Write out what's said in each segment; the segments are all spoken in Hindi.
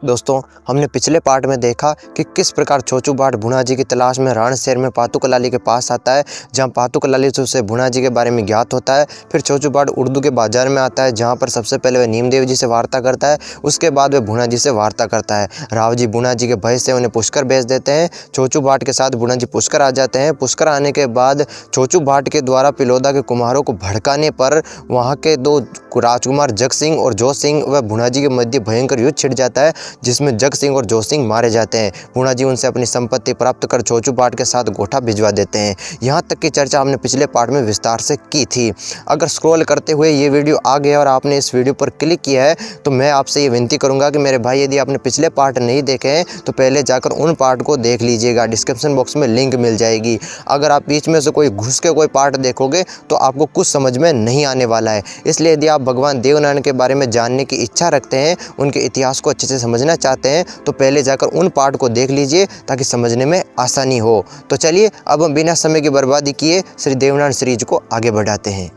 दोस्तों, हमने पिछले पार्ट में देखा कि किस प्रकार छोचू बाट भुना जी की तलाश में राण शहर में पातू कलाली के पास आता है, जहां पातू कलाली से उसे भुना जी के बारे में ज्ञात होता है। फिर छोचू बाट उर्दू के बाजार में आता है, जहां पर सबसे पहले वह नीमदेव जी से वार्ता करता है। उसके बाद वह भुना जी से वार्ता करता है। राव जी भुना जी के भय से उन्हें पुष्कर भेज देते हैं। छोचू बाट के साथ भुना जी पुष्कर आ जाते हैं। पुष्कर आने के बाद छोचू बाट के द्वारा पिलोदा के कुम्हारों को भड़काने पर वहाँ के दो राजकुमार जग सिंह और जोध सिंह व भुना जी के मध्य भयंकर युद्ध छिड़ जाता है, जिसमें जग सिंह और जोध सिंह मारे जाते हैं। भुना जी उनसे अपनी संपत्ति प्राप्त कर छोचू बाट के साथ गोठा भिजवा देते हैं। यहाँ तक की चर्चा हमने पिछले पार्ट में विस्तार से की थी। अगर स्क्रॉल करते हुए ये वीडियो आ गया और आपने इस वीडियो पर क्लिक किया है तो मैं आपसे ये विनती करूँगा कि मेरे भाई, यदि आपने पिछले पार्ट नहीं देखे हैं तो पहले जाकर उन पार्ट को देख लीजिएगा। डिस्क्रिप्शन बॉक्स में लिंक मिल जाएगी। अगर आप बीच में से कोई घुस के कोई पार्ट देखोगे तो आपको कुछ समझ में नहीं आने वाला है। इसलिए यदि आप भगवान देवनारायण के बारे में जानने की इच्छा रखते हैं, उनके इतिहास को अच्छे से समझना चाहते हैं, तो पहले जाकर उन पार्ट को देख लीजिए ताकि समझने में आसानी हो। तो चलिए अब हम बिना समय की बर्बादी किए श्री देवनारायण सीरीज को आगे बढ़ाते हैं।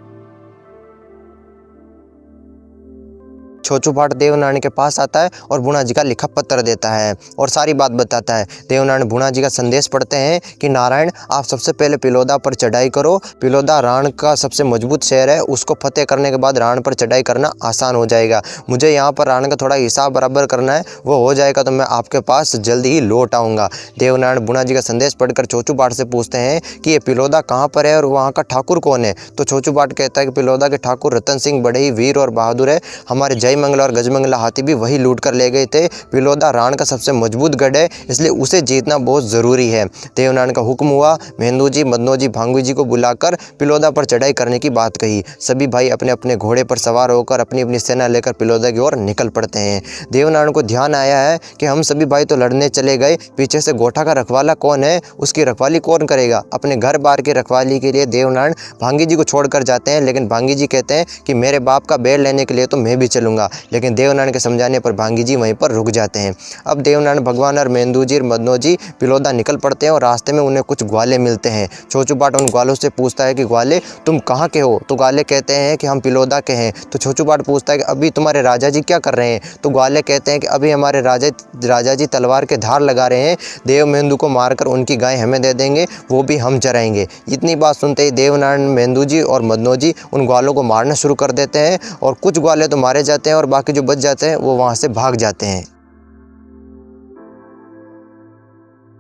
छोचू बाट देवनारायण के पास आता है और भुना जी का लिखा पत्र देता है और सारी बात बताता है। देवनारायण भुना जी का संदेश पढ़ते हैं कि नारायण, आप सबसे पहले पिलोदा पर चढ़ाई करो। पिलोदा राण का सबसे मजबूत शहर है, उसको फतेह करने के बाद राण पर चढ़ाई करना आसान हो जाएगा। मुझे यहाँ पर राण का थोड़ा हिसाब बराबर करना है, वो हो जाएगा तो मैं आपके पास जल्दी ही लौट आऊँगा। देवनारायण भुना जी का संदेश पढ़कर छोचू बाट से पूछते हैं कि ये पिलोदा कहाँ पर है और वहाँ का ठाकुर कौन है। तो छोचू बाट कहता है कि पिलोदा के ठाकुर रतन सिंह बड़े ही वीर और बहादुर है। हमारे जय मंगला और गजमंगला हाथी भी वही लूट कर ले गए थे। पिलोदा राण का सबसे मजबूत गढ़ है, इसलिए उसे जीतना बहुत ज़रूरी है। देवनारायण का हुक्म हुआ। मेहंदू जी, मदनो जी, भांगू जी को बुलाकर पिलोदा पर चढ़ाई करने की बात कही। सभी भाई अपने अपने घोड़े पर सवार होकर अपनी अपनी सेना लेकर पिलोदा की ओर निकल पड़ते हैं। देवनारायण को ध्यान आया है कि हम सभी भाई तो लड़ने चले गए, पीछे से गोठा का रखवाला कौन है, उसकी रखवाली कौन करेगा। अपने घर बार की रखवाली के लिए देवनारायण भांगी जी को छोड़कर जाते हैं, लेकिन भांगी जी कहते हैं कि मेरे बाप का बैल लेने के लिए तो मैं भी चलूँगा। लेकिन देवनारायण के समझाने पर भांगी जी वहीं पर रुक जाते हैं। अब देवनारायण भगवान और मेहंदू जी और मदनो जी पिलोदा निकल पड़ते हैं और रास्ते में उन्हें कुछ ग्वाले मिलते हैं। छोचू बाट उन ग्वालों से पूछता है कि ग्वाले, तुम कहाँ के हो। तो ग्वाले कहते हैं कि हम पिलोदा के हैं। तो छोचू बाट पूछता है कि अभी तुम्हारे राजा जी क्या कर रहे हैं। तो ग्वाले कहते हैं कि अभी हमारे राजा जी तलवार के धार लगा रहे हैं, देव मेहंदू को मारकर उनकी गाय हमें दे देंगे, वो भी हम चराएंगे। इतनी बात सुनते ही देवनारायण, मेहंदू जी और मदनो जी उन ग्वालों को मारना शुरू कर देते हैं और कुछ ग्वाले तो मारे जाते हैं और बाकी जो बच जाते हैं वो वहाँ से भाग जाते हैं।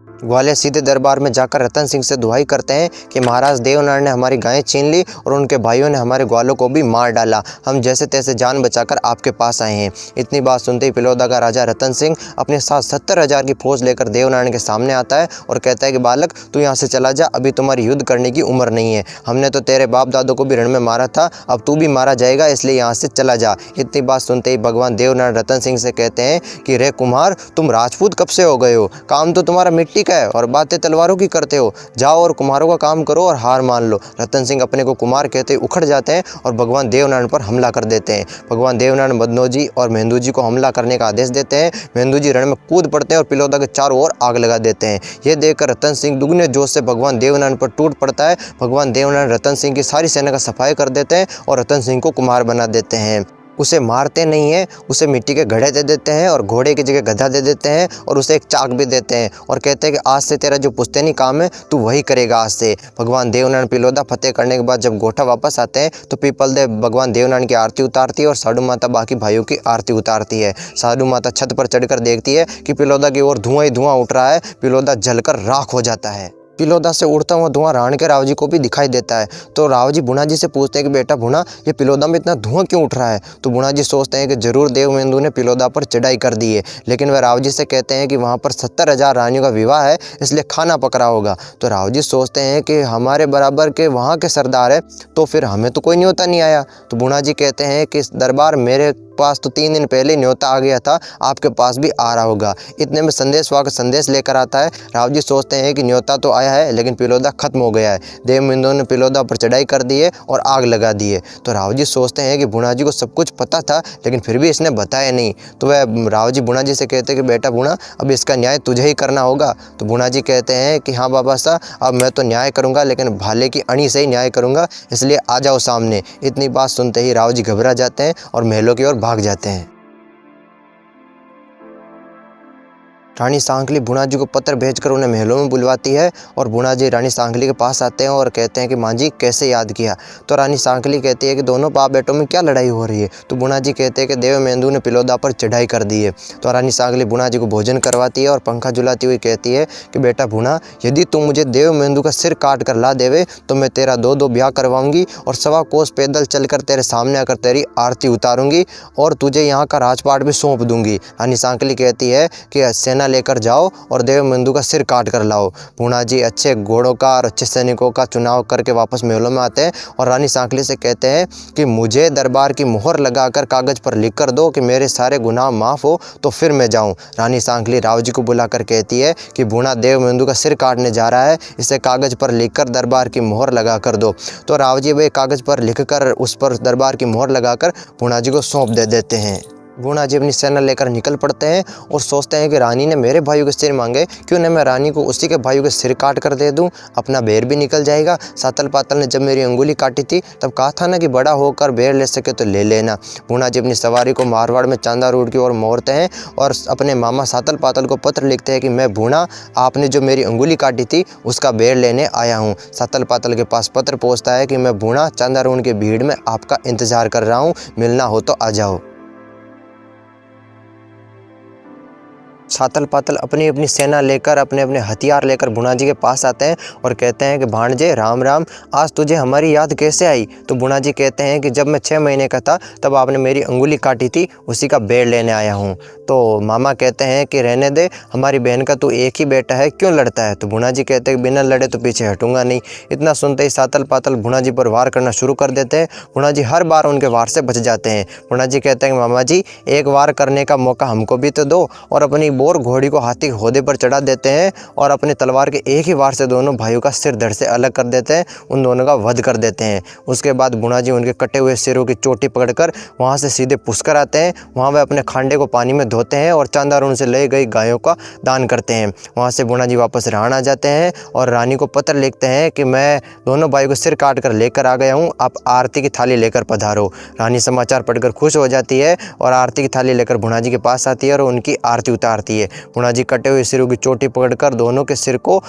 ग्वाले सीधे दरबार में जाकर रतन सिंह से दुहाई करते हैं कि महाराज, देवनारायण ने हमारी गायें छीन ली और उनके भाइयों ने हमारे ग्वालों को भी मार डाला। हम जैसे तैसे जान बचाकर आपके पास आए हैं। इतनी बात सुनते ही पिलोदा का राजा रतन सिंह अपने साथ 70,000 की फौज लेकर देवनारायण के सामने आता है और कहता है कि बालक, तू यहाँ से चला जा, अभी तुम्हारी युद्ध करने की उम्र नहीं है। हमने तो तेरे बाप दादों को भी रण में मारा था, अब तू भी मारा जाएगा, इसलिए यहाँ से चला जा। इतनी बात सुनते ही भगवान देवनारायण रतन सिंह से कहते हैं कि रे कुम्हार, तुम राजपूत कब से हो गए हो, काम तो तुम्हारा मिट्टी का है और बातें तलवारों की करते हो। जाओ और कुम्हारों का काम करो और हार मान लो। रतन सिंह अपने को कुम्हार कहते उखड़ जाते हैं और भगवान देवनारायण पर हमला कर देते हैं। भगवान देवनारायण मदनो जी और मेहंदू जी को हमला करने का आदेश देते हैं। मेहंदू जी रण में कूद पड़ते हैं और पिलोदा के चारों ओर आग लगा देते हैं। यह देखकर रतन सिंह दुगने जोश से भगवान देवनारायण पर टूट पड़ता है। भगवान देवनारायण रतन सिंह की सारी सेना का सफाई कर देते हैं और रतन सिंह को कुम्हार बना देते हैं। उसे मारते नहीं हैं, उसे मिट्टी के घड़े दे देते हैं और घोड़े की जगह गधा दे देते हैं और उसे एक चाक भी देते हैं और कहते हैं कि आज से तेरा जो पुश्तैनी काम है तू वही करेगा आज से। भगवान देवनारायण पिलोदा फतेह करने के बाद जब गोठा वापस आते हैं तो पीपल देव भगवान देवनारायण की आरती उतारती है और साधु माता बाकी भाइयों की आरती उतारती है। साधु माता छत पर चढ़कर देखती है कि पिलोदा की ओर धुआं ही धुआं उठ रहा है। पिलोदा जलकर राख हो जाता है। पिलोदा से उड़ता हुआ धुआं राण के राव जी को भी दिखाई देता है। तो राव जी भुना जी से पूछते हैं कि बेटा भुना, ये पिलोदा में इतना धुआं क्यों उठ रहा है। तो भुना जी सोचते हैं कि जरूर देव मेहंदू ने पिलोदा पर चढ़ाई कर दी है, लेकिन वह राव जी से कहते हैं कि वहाँ पर 70,000 रानियों का विवाह है, इसलिए खाना पकड़ा होगा। तो राव जी सोचते हैं कि हमारे बराबर के वहाँ के सरदार है तो फिर हमें तो कोई न्योता नहीं आया। तो भुना जी कहते हैं कि दरबार मेरे पास तो 3 दिन पहले न्योता आ गया था, आपके पास भी आ रहा होगा। इतने में संदेशवाहक संदेश लेकर आता है। राव जी सोचते हैं कि न्योता तो आया है लेकिन पिलोदा खत्म हो गया है। देव मेहंदू ने पिलोदा पर चढ़ाई कर दी है और आग लगा दी है। तो राव जी सोचते हैं कि भुना जी को सब कुछ पता था लेकिन फिर भी इसने बताया नहीं। तो वह राव जी भुना जी से कहते हैं कि बेटा भुना, अब इसका न्याय तुझे ही करना होगा। तो भुना जी कहते हैं कि हाँ बाबा साहब, अब मैं तो न्याय करूँगा लेकिन भाले की अणी से ही न्याय करूँगा, इसलिए आ जाओ सामने। इतनी बात सुनते ही राव जी घबरा जाते हैं और महलों की ओर भाग जाते हैं। रानी सांकली भुना जी को पत्र भेजकर उन्हें महलों में बुलवाती है और भुना जी रानी सांकली के पास आते हैं और कहते हैं कि माँ जी कैसे याद किया। तो रानी सांकली कहती है कि दोनों बाप बेटों में क्या लड़ाई हो रही है। तो भुना जी कहते हैं कि देवमेंदु ने पिलोदा पर चढ़ाई कर दी है। तो रानी सांकली भुना जी को भोजन करवाती है और पंखा झुलाती हुई कहती है कि बेटा भुना, यदि तुम मुझे देवमेंदु का सिर काट कर ला देवे तो मैं तेरा 2-2 ब्याह करवाऊंगी और 1.25 कोस पैदल चलकर तेरे सामने आकर तेरी आरती उतारूंगी और तुझे यहाँ का राजपाट भी सौंप दूंगी। रानी सांकली कहती है कि सेना लेकर जाओ और देवमेंदु का सिर काट कर लाओ। भुना जी अच्छे घोड़ों का और अच्छे सैनिकों का चुनाव करके वापस महलों में आते हैं और रानी सांकली से कहते हैं कि मुझे दरबार की मोहर लगाकर कागज़ पर लिख कर दो कि मेरे सारे गुनाह माफ़ हो तो फिर मैं जाऊं। रानी सांकली राव जी को बुलाकर कहती है कि भुना देवमेंदु का सिर काटने जा रहा है, इसे कागज़ पर लिखकर दरबार की मोहर लगा कर दो। तो राव जी वे कागज़ पर लिखकर उस पर दरबार की मोहर लगाकर भुना जी को सौंप देते हैं। भुना जी अपनी सेना लेकर निकल पड़ते हैं और सोचते हैं कि रानी ने मेरे भाइयों के सिर मांगे, क्यों न मैं रानी को उसी के भाइयों के सिर काट कर दे दूं, अपना बेर भी निकल जाएगा। सातल पातल ने जब मेरी अंगुली काटी थी तब कहा था ना कि बड़ा होकर बेर ले सके तो ले लेना। भुना जी अपनी सवारी को मारवाड़ में चांदा रोड की ओर मोड़ते हैं और अपने मामा सातल पातल को पत्र लिखते हैं कि मैं भुना, आपने जो मेरी अंगुली काटी थी उसका बेर लेने आया हूँ। सातल पातल के पास पत्र पहुँचता है कि मैं भुना चांदा रोड के भीड़ में आपका इंतजार कर रहा हूँ, मिलना हो तो आ जाओ। सातल पातल अपनी अपनी सेना लेकर अपने अपने हथियार लेकर भुना जी के पास आते हैं और कहते हैं कि भाणजे राम राम, आज तुझे हमारी याद कैसे आई। तो भुना जी कहते हैं कि जब मैं 6 महीने का था तब आपने मेरी अंगुली काटी थी, उसी का बेर लेने आया हूँ। तो मामा कहते हैं कि रहने दे, हमारी बहन का तू एक ही बेटा है, क्यों लड़ता है। तो भुना जी कहते हैं कि बिना लड़े तो पीछे हटूंगा नहीं। इतना सुनते ही सातल पातल भुना जी पर वार करना शुरू कर देते हैं। भुना जी हर बार उनके वार से बच जाते हैं। भुना जी कहते हैं कि मामा जी, एक वार करने का मौका हमको भी तो दो, और अपनी बोर घोड़ी को हाथी के होदे पर चढ़ा देते हैं और अपने तलवार के एक ही वार से दोनों भाइयों का सिर धड़ से अलग कर देते हैं, उन दोनों का वध कर देते हैं। उसके बाद भुना जी उनके कटे हुए सिरों की चोटी पकड़कर वहां से सीधे पुष्कर आते हैं। वहां वे अपने खांडे को पानी में धोते हैं और चांदारों से ले गई गायों का दान करते हैं। वहां से भुना जी वापस राण आ जाते हैं और रानी को पत्र लिखते हैं कि मैं दोनों भाइयों को सिर काट कर लेकर आ गया हूँ, आप आरती की थाली लेकर पधारो। रानी समाचार पढ़कर खुश हो जाती है और आरती की थाली लेकर भुना जी के पास आती है और उनकी आरती उतारती है। भुना जी कटे हुए सिरों की चोटी पकड़कर दोनों के सिर को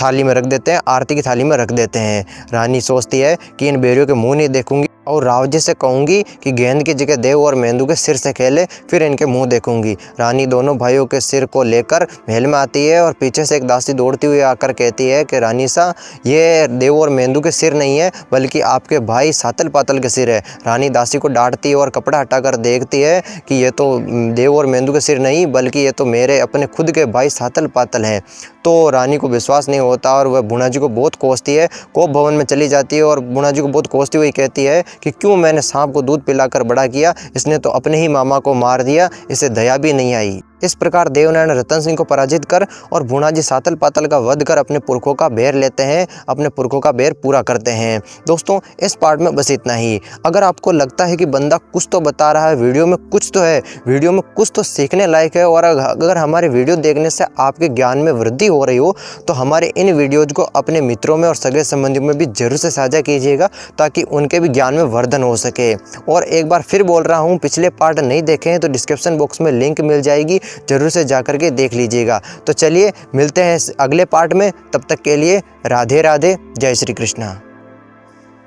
थाली में रख देते हैं, आरती की थाली में रख देते हैं। रानी सोचती है कि इन बेरियों के मुंह नहीं देखूंगी और राव जी से कहूंगी कि गेंद की जगह देव और मेंदू के सिर से खेले, फिर इनके मुंह देखूंगी। रानी दोनों भाइयों के सिर को लेकर महल में आती है और पीछे से एक दासी दौड़ती हुई आकर कहती है कि रानी सा, ये देव और मेंदू के सिर नहीं है बल्कि आपके भाई सातल पातल के सिर है। रानी दासी को डांटती है और कपड़ा हटाकर देखती है कि ये तो देव और मेंदू के सिर नहीं बल्कि ये तो मेरे अपने खुद के भाई सातल पातल हैं। तो रानी को विश्वास नहीं होता और वह भुना जी को बहुत कोसती है, कोप भवन में चली जाती है और भुना जी को बहुत कोसती हुई कहती है कि क्यों मैंने सांप को दूध पिलाकर बड़ा किया, इसने तो अपने ही मामा को मार दिया, इसे दया भी नहीं आई। इस प्रकार देवनारायण रतन सिंह को पराजित कर और भुना जी सातल पातल का वध कर अपने पुरखों का बेर लेते हैं, अपने पुरखों का बेर पूरा करते हैं। दोस्तों, इस पार्ट में बस इतना ही। अगर आपको लगता है कि बंदा कुछ तो बता रहा है, वीडियो में कुछ तो है, वीडियो में कुछ तो सीखने लायक है और अगर हमारे वीडियो देखने से आपके ज्ञान में वृद्धि हो रही हो तो हमारे इन वीडियोज़ को अपने मित्रों में और सगे संबंधियों में भी जरूर से साझा कीजिएगा ताकि उनके भी ज्ञान में वर्धन हो सके। और एक बार फिर बोल रहा हूँ, पिछले पार्ट नहीं देखे हैं तो डिस्क्रिप्शन बॉक्स में लिंक मिल जाएगी, जरूर से जाकर के देख लीजिएगा। तो चलिए मिलते हैं अगले पार्ट में, तब तक के लिए राधे राधे, जय श्री कृष्णा।